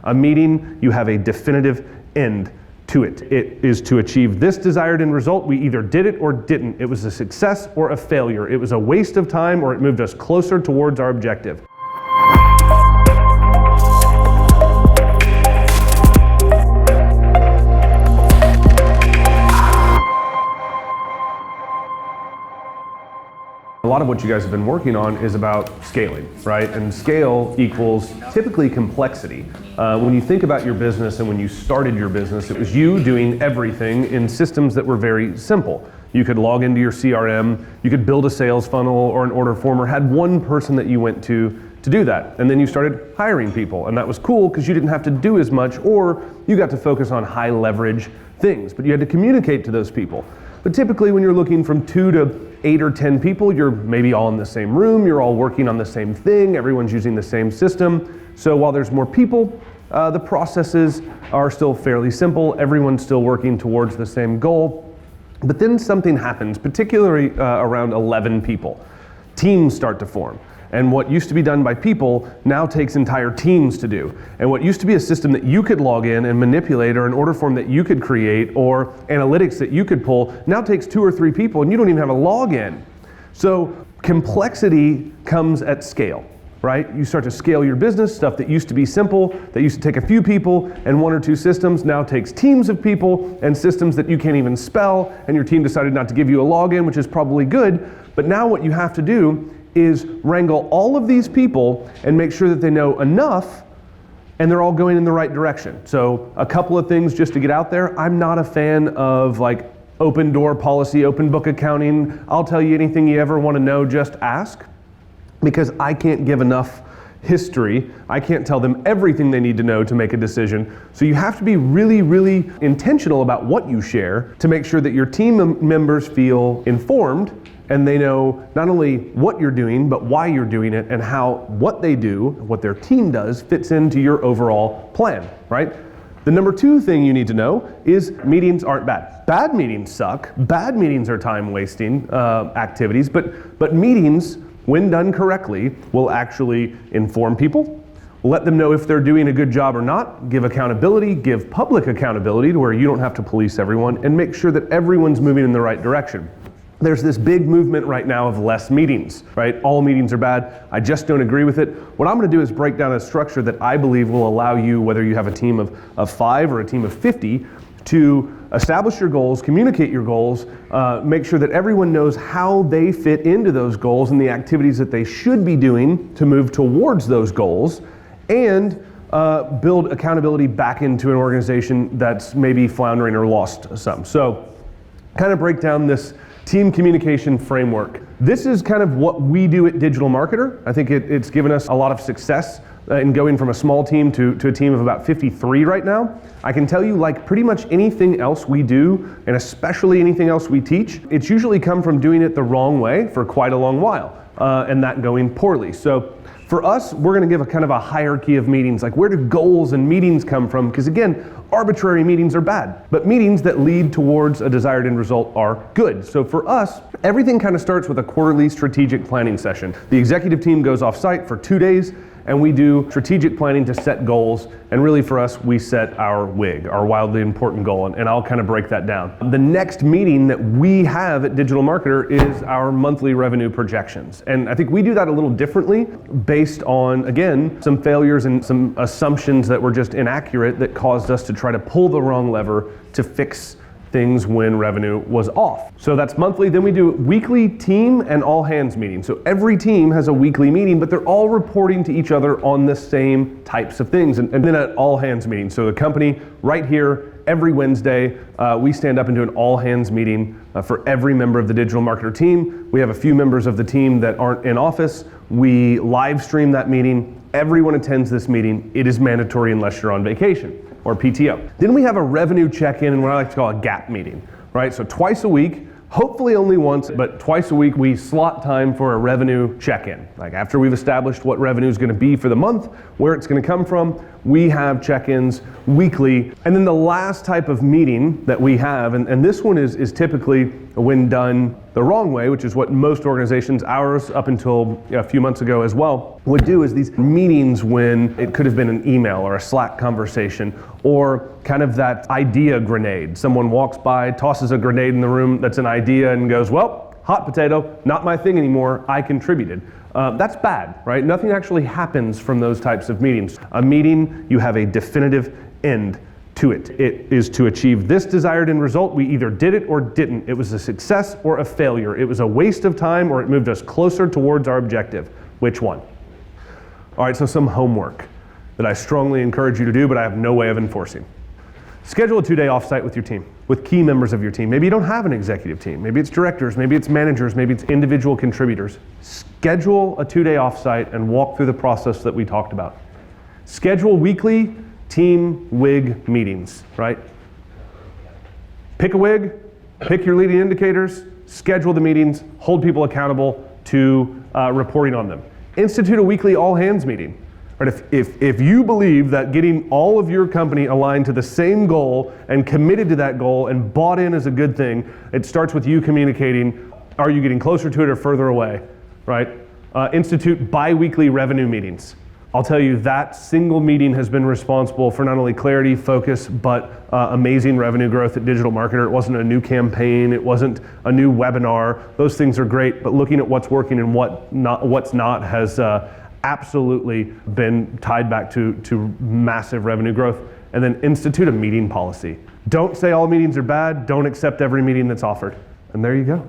A meeting, you have a definitive end to it. It is to achieve this desired end result. We either did it or didn't. It was a success or a failure. It was a waste of time or it moved us closer towards our objective. A lot of what you guys have been working on is about scaling, right? And scale equals typically complexity. When you think about your business and when you started your business, it was you doing everything in systems that were very simple. You could log into your CRM, you could build a sales funnel or an order form, or had one person that you went to do that. And then you started hiring people, and that was cool because you didn't have to do as much, or you got to focus on high leverage things, but you had to communicate to those people. But typically when you're looking from 2 to 8 or 10 people, you're maybe all in the same room, you're all working on the same thing, everyone's using the same system. So while there's more people, the processes are still fairly simple, everyone's still working towards the same goal. But then something happens, particularly around 11 people. Teams start to form. And what used to be done by people now takes entire teams to do. And what used to be a system that you could log in and manipulate, or an order form that you could create, or analytics that you could pull, now takes 2 or 3 people and you don't even have a login. So complexity comes at scale, right? You start to scale your business. Stuff that used to be simple, that used to take a few people and 1 or 2 systems, now takes teams of people and systems that you can't even spell, and your team decided not to give you a login, which is probably good. But now what you have to do is wrangle all of these people and make sure that they know enough and they're all going in the right direction. So a couple of things just to get out there. I'm not a fan of like open door policy, open book accounting. I'll tell you anything you ever want to know, just ask, because I can't give enough history. I can't tell them everything they need to know to make a decision. So you have to be really, really intentional about what you share to make sure that your team members feel informed and they know not only what you're doing, but why you're doing it and how what they do, what their team does, fits into your overall plan, right? The number 2 thing you need to know is meetings aren't bad. Bad meetings suck. Bad meetings are time-wasting activities, but meetings, when done correctly, will actually inform people, let them know if they're doing a good job or not, give accountability, give public accountability to where you don't have to police everyone, and make sure that everyone's moving in the right direction. There's this big movement right now of less meetings, right? All meetings are bad. I just don't agree with it. What I'm going to do is break down a structure that I believe will allow you, whether you have a team of 5 or a team of 50, to establish your goals, communicate your goals, make sure that everyone knows how they fit into those goals and the activities that they should be doing to move towards those goals, and build accountability back into an organization that's maybe floundering or lost some. So kind of break down this team communication framework. This is kind of what we do at Digital Marketer. I think it's given us a lot of success in going from a small team to a team of about 53 right now. I can tell you, like pretty much anything else we do, and especially anything else we teach, it's usually come from doing it the wrong way for quite a long while, and that going poorly. So for us, we're going to give a kind of a hierarchy of meetings, like where do goals and meetings come from? Because again, arbitrary meetings are bad, but meetings that lead towards a desired end result are good. So for us, everything kind of starts with a quarterly strategic planning session. The executive team goes off site for 2 days, and we do strategic planning to set goals. And really for us, we set our WIG, our wildly important goal, and I'll kind of break that down. The next meeting that we have at Digital Marketer is our monthly revenue projections. And I think we do that a little differently based on, again, some failures and some assumptions that were just inaccurate that caused us to try to pull the wrong lever to fix things when revenue was off. So that's monthly. Then we do weekly team and all hands meetings. So every team has a weekly meeting, but they're all reporting to each other on the same types of things. And then an all hands meeting. So the company right here, every Wednesday, we stand up and do an all hands meeting for every member of the Digital Marketer team. We have a few members of the team that aren't in office. We live stream that meeting. Everyone attends this meeting. It is mandatory unless you're on vacation or PTO. Then we have a revenue check-in and what I like to call a gap meeting, right? So twice a week, hopefully only once, but twice a week we slot time for a revenue check-in. Like after we've established what revenue is going to be for the month, where it's going to come from, We have check-ins weekly. And then the last type of meeting that we have, and this one is typically when done the wrong way, which is what most organizations, ours up until a few months ago as well, would do, is these meetings when it could have been an email or a Slack conversation or kind of that idea grenade. Someone walks by, tosses a grenade in the room that's an idea and goes, well, hot potato, not my thing anymore, I contributed. That's bad, right? Nothing actually happens from those types of meetings. A meeting, you have a definitive end to it. It is to achieve this desired end result. We either did it or didn't. It was a success or a failure. It was a waste of time or it moved us closer towards our objective. Which one? All right, so some homework that I strongly encourage you to do, but I have no way of enforcing. Schedule a 2-day offsite with your team, with key members of your team. Maybe you don't have an executive team. Maybe it's directors, maybe it's managers, maybe it's individual contributors. Schedule a 2-day offsite and walk through the process that we talked about. Schedule weekly team WIG meetings, right? Pick a WIG, pick your leading indicators, schedule the meetings, hold people accountable to reporting on them. Institute a weekly all hands meeting. Right, if you believe that getting all of your company aligned to the same goal and committed to that goal and bought in is a good thing, it starts with you communicating, are you getting closer to it or further away, right? Institute bi-weekly revenue meetings. I'll tell you that single meeting has been responsible for not only clarity, focus, but amazing revenue growth at Digital Marketer. It wasn't a new campaign, it wasn't a new webinar. Those things are great, but looking at what's working and what's not has absolutely been tied back to massive revenue growth. And then institute a meeting policy. Don't say all meetings are bad, don't accept every meeting that's offered. And there you go.